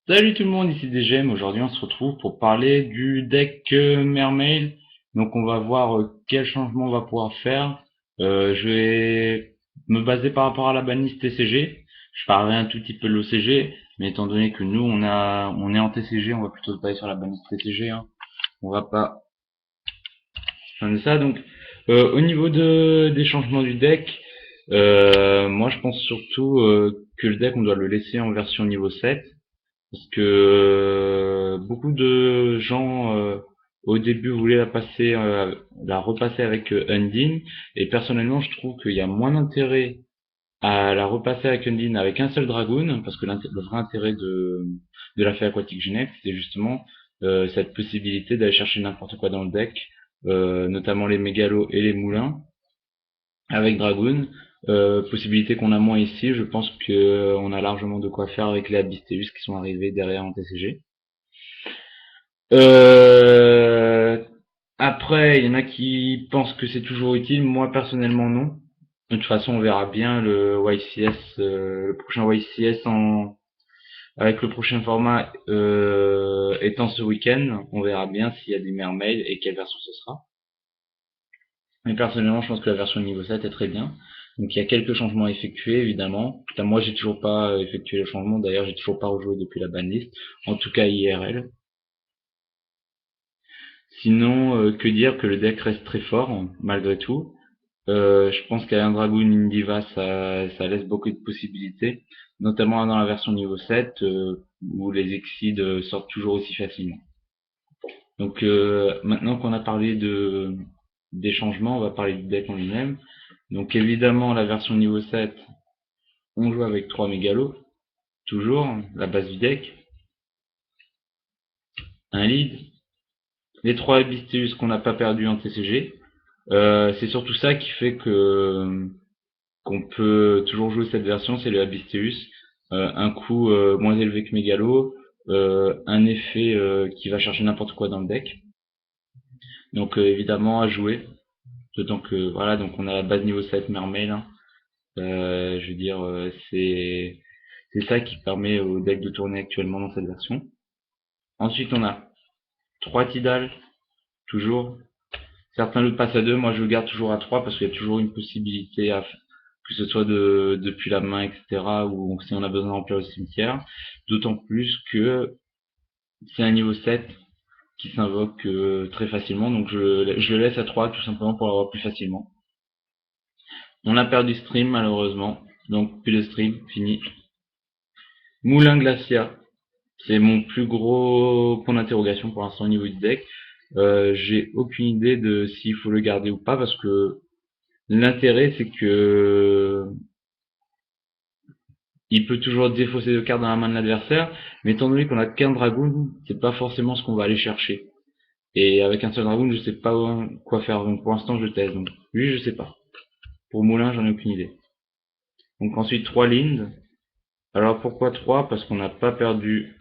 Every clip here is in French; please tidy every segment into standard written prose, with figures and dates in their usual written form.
Salut tout le monde, ici DGM. Aujourd'hui, on se retrouve pour parler du deck Mermaid. Donc, on va voir quel changement on va pouvoir faire. Je vais me baser par rapport à la banlist TCG. Je parlerai un tout petit peu de l'OCG, mais étant donné que nous, on est en TCG, on va plutôt se baser sur la banlist TCG, hein. On va pas faire de ça. Donc, au niveau des changements du deck, moi, je pense surtout que le deck, on doit le laisser en version niveau 7. Parce que beaucoup de gens au début voulaient la repasser avec Undine, et personnellement je trouve qu'il y a moins d'intérêt à la repasser avec Undine avec un seul Dragoon, parce que le vrai intérêt de la fée aquatique Genève, c'est justement cette possibilité d'aller chercher n'importe quoi dans le deck, notamment les mégalos et les moulins avec Dragoon. Possibilité qu'on a moins ici, je pense que on a largement de quoi faire avec les Abystéus qui sont arrivés derrière en TCG. Euh, Après, il y en a qui pensent que c'est toujours utile. Moi, personnellement, non. De toute façon, on verra bien le YCS, le prochain YCS avec le prochain format étant ce week-end. On verra bien s'il y a des mermaids et quelle version ce sera. Mais personnellement, je pense que la version niveau 7 est très bien. Donc, il y a quelques changements à effectuer, évidemment. Putain, moi, j'ai toujours pas effectué les changements. D'ailleurs, j'ai toujours pas rejoué depuis la banlist. En tout cas, IRL. Sinon, que dire que le deck reste très fort, malgré tout. Je pense qu'un Dragoon Indiva, ça laisse beaucoup de possibilités, notamment dans la version niveau 7, où les Exceeds sortent toujours aussi facilement. Donc maintenant qu'on a parlé des changements, on va parler du deck en lui-même. Donc évidemment, la version niveau 7, on joue avec 3 mégalos, toujours, la base du deck, un lead, les 3 Abystéus qu'on n'a pas perdu en TCG. C'est surtout ça qui fait que qu'on peut toujours jouer cette version, c'est le Abystéus. Un coût moins élevé que Mégalo, un effet qui va chercher n'importe quoi dans le deck. Donc évidemment à jouer. D'autant que voilà, donc on a la base niveau 7 Mermaid, hein. Je veux dire, c'est ça qui permet au deck de tourner actuellement dans cette version. Ensuite on a 3 Tidal, toujours. Certains le passent à 2, moi je le garde toujours à 3 parce qu'il y a toujours une possibilité que ce soit depuis la main, etc., ou si on a besoin de remplir le cimetière. D'autant plus que c'est un niveau 7 qui s'invoque très facilement, donc je le laisse à 3 tout simplement pour l'avoir plus facilement. On a perdu stream malheureusement, donc plus de stream, fini. Moulin Glacia, c'est mon plus gros point d'interrogation pour l'instant au niveau du deck. J'ai aucune idée de s'il faut le garder ou pas, parce que l'intérêt c'est que il peut toujours défausser deux cartes dans la main de l'adversaire, mais étant donné qu'on a qu'un dragoon, c'est pas forcément ce qu'on va aller chercher. Et avec un seul dragoon, je sais pas quoi faire, donc pour l'instant je teste. Donc lui, je sais pas. Pour Moulin, j'en ai aucune idée. Donc ensuite 3 Lind. Alors pourquoi 3? Parce qu'on n'a pas perdu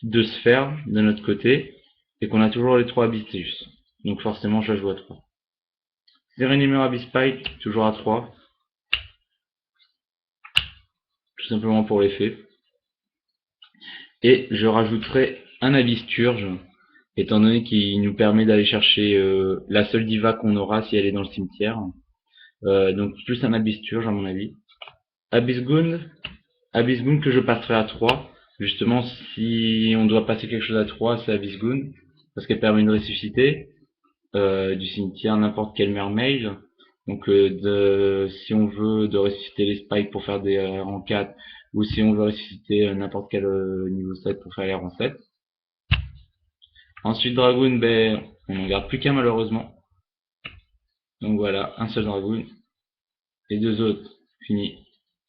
de sphères de notre côté, et qu'on a toujours les 3 Abystéus. Donc forcément, je la joue à 3. Serenimur Abyspike, toujours à 3. Tout simplement pour l'effet. Et je rajouterai un Abysturge, étant donné qu'il nous permet d'aller chercher la seule diva qu'on aura si elle est dans le cimetière. Donc plus un Abysturge à mon avis. Abyssgund, Abyssgund que je passerai à 3. Justement, si on doit passer quelque chose à 3, c'est Abyssgund, parce qu'elle permet de ressusciter du cimetière n'importe quelle mermaid. Donc si on veut de ressusciter les spikes pour faire des rangs 4, ou si on veut ressusciter n'importe quel niveau 7 pour faire les rangs 7. Ensuite Dragoon, ben on n'en garde plus qu'un malheureusement. Donc voilà, un seul Dragoon. Les deux autres, fini.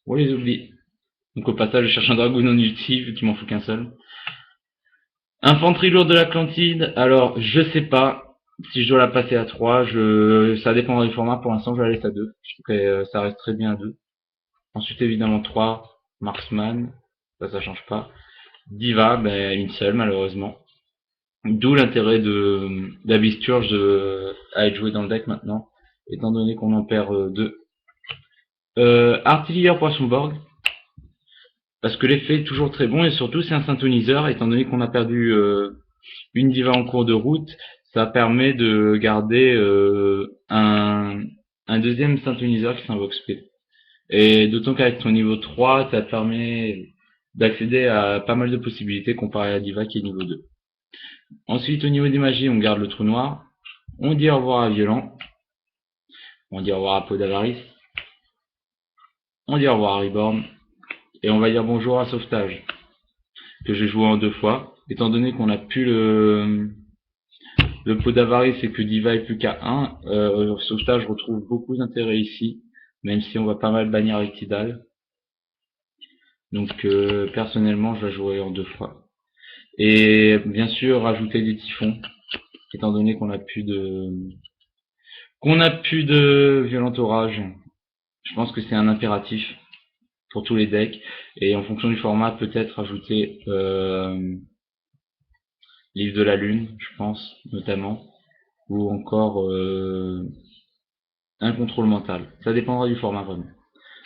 On les oublie. Donc au passage, je cherche un Dragoon en ulti, vu qu'il m'en faut qu'un seul. Infanterie lourde de l'Atlantide, alors je sais pas si je dois la passer à 3, ça dépendra du format, pour l'instant je la laisse à 2. Je trouve que ça reste très bien à 2. Ensuite évidemment 3, Marksman, ça change pas. Diva, ben une seule malheureusement. D'où l'intérêt d'Abysturge à être joué dans le deck maintenant, étant donné qu'on en perd 2. Artilleur Poissonborg. parce que l'effet est toujours très bon, et surtout c'est un synthoniseur, étant donné qu'on a perdu une diva en cours de route, ça permet de garder un deuxième synthoniseur qui s'invoque P. Et d'autant qu'avec ton niveau 3, ça te permet d'accéder à pas mal de possibilités comparé à la diva qui est niveau 2. Ensuite, au niveau des magies, on garde le trou noir. On dit au revoir à Violent. On dit au revoir à Peau d'Avarice. On dit au revoir à Reborn. Et on va dire bonjour à Sauvetage, que j'ai joué en 2 fois. Étant donné qu'on a plus le Peau d'Avarice et que Diva est plus qu'à 1, Sauvetage retrouve beaucoup d'intérêt ici, même si on va pas mal bannir avec Tidal. Donc personnellement, je la jouerai en 2 fois. Et bien sûr, rajouter des typhons, étant donné qu'on a plus de violent orage. Je pense que c'est un impératif pour tous les decks. Et en fonction du format, peut-être rajouter Livre de la Lune, je pense, notamment. Ou encore un contrôle mental. Ça dépendra du format vraiment.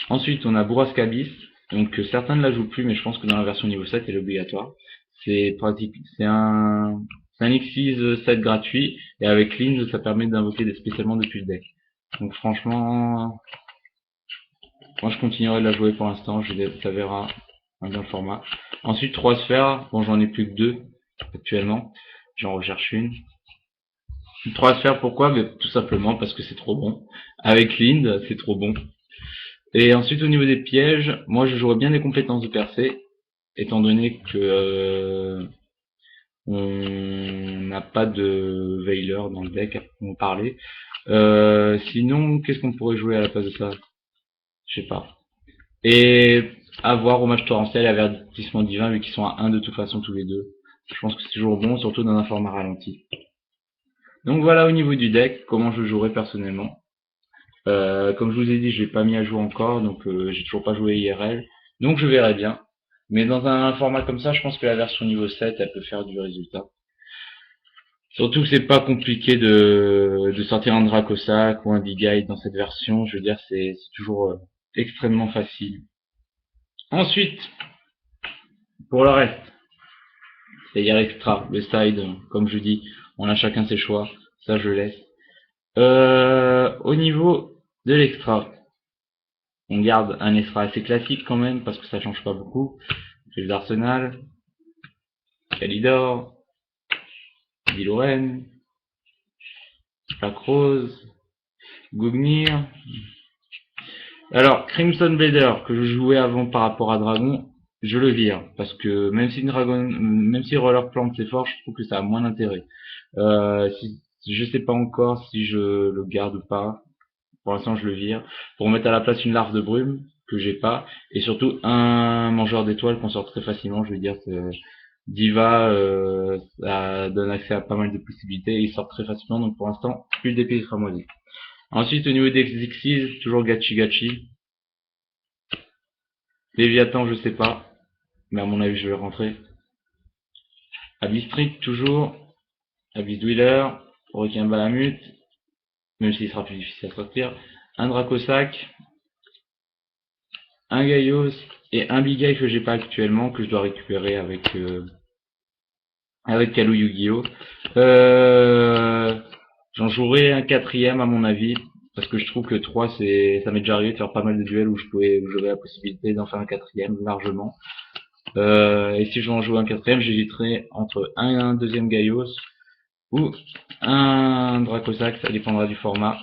Ensuite, on a Bourrasque Abyss. Donc certains ne la jouent plus, mais je pense que dans la version niveau 7, elle est obligatoire. C'est pratique, c'est un Xyz 7 gratuit, et avec Lind, ça permet d'invoquer des spécialement depuis le deck. Donc franchement, moi je continuerai de la jouer pour l'instant, ça verra dans le format. Ensuite, 3 sphères, bon j'en ai plus que 2 actuellement, j'en recherche une. 3 sphères, pourquoi? Mais tout simplement parce que c'est trop bon. Avec Lind, c'est trop bon. Et ensuite, au niveau des pièges, moi je jouerais bien des compétences de percée, étant donné que on n'a pas de Veiler dans le deck à en parler. Sinon, qu'est-ce qu'on pourrait jouer à la place de ça? Je sais pas. Et avoir hommage torrentiel et avertissement divin, vu qu'ils sont à 1 de toute façon tous les deux. Je pense que c'est toujours bon, surtout dans un format ralenti. Donc voilà au niveau du deck, comment je jouerai personnellement. Comme je vous ai dit, je l'ai pas mis à jour encore, donc j'ai toujours pas joué IRL. Donc je verrai bien. Mais dans un format comme ça, je pense que la version niveau 7, elle peut faire du résultat. Surtout que c'est pas compliqué de sortir un Dracosac ou un Bigide dans cette version. Je veux dire, c'est toujours extrêmement facile. Ensuite, pour le reste, c'est-à-dire extra, le side, comme je dis, on a chacun ses choix. Ça, je laisse. Au niveau de l'extra, on garde un extra assez classique quand même, parce que ça change pas beaucoup. J'ai d'Arsenal, Kalidor, Diloren, Black Rose, Gugnir. Alors, Crimson Blader, que je jouais avant par rapport à Dragon, je le vire, parce que même si Roller Plant c'est fort, je trouve que ça a moins d'intérêt. Je sais pas encore si je le garde ou pas. Pour l'instant, je le vire. Pour mettre à la place une larve de brume, que j'ai pas, et surtout un mangeur d'étoiles qu'on sort très facilement, je veux dire, Diva, ça donne accès à pas mal de possibilités, et il sort très facilement, donc pour l'instant, plus d'épée cramoisie. Ensuite, au niveau des Xyz, toujours Gachi Gachi. Léviathan, je sais pas, mais à mon avis, je vais rentrer. Abyss Trick, toujours. Abyss Dweller, Requiem Balamut, même s'il sera plus difficile à sortir. Un Dracosac, un Gaios et un Bigay que j'ai pas actuellement, que je dois récupérer avec Kalu Yu-Gi-Oh. J'en jouerai un quatrième à mon avis, parce que je trouve que 3 ça m'est déjà arrivé de faire pas mal de duels où j'aurais la possibilité d'en faire un quatrième largement. Et si je vais en jouer un quatrième, j'hésiterai entre un deuxième Gaios ou un Dracosac, ça dépendra du format.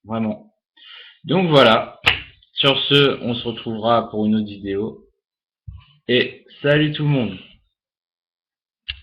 Vraiment. Donc voilà. Sur ce, on se retrouvera pour une autre vidéo. Et salut tout le monde!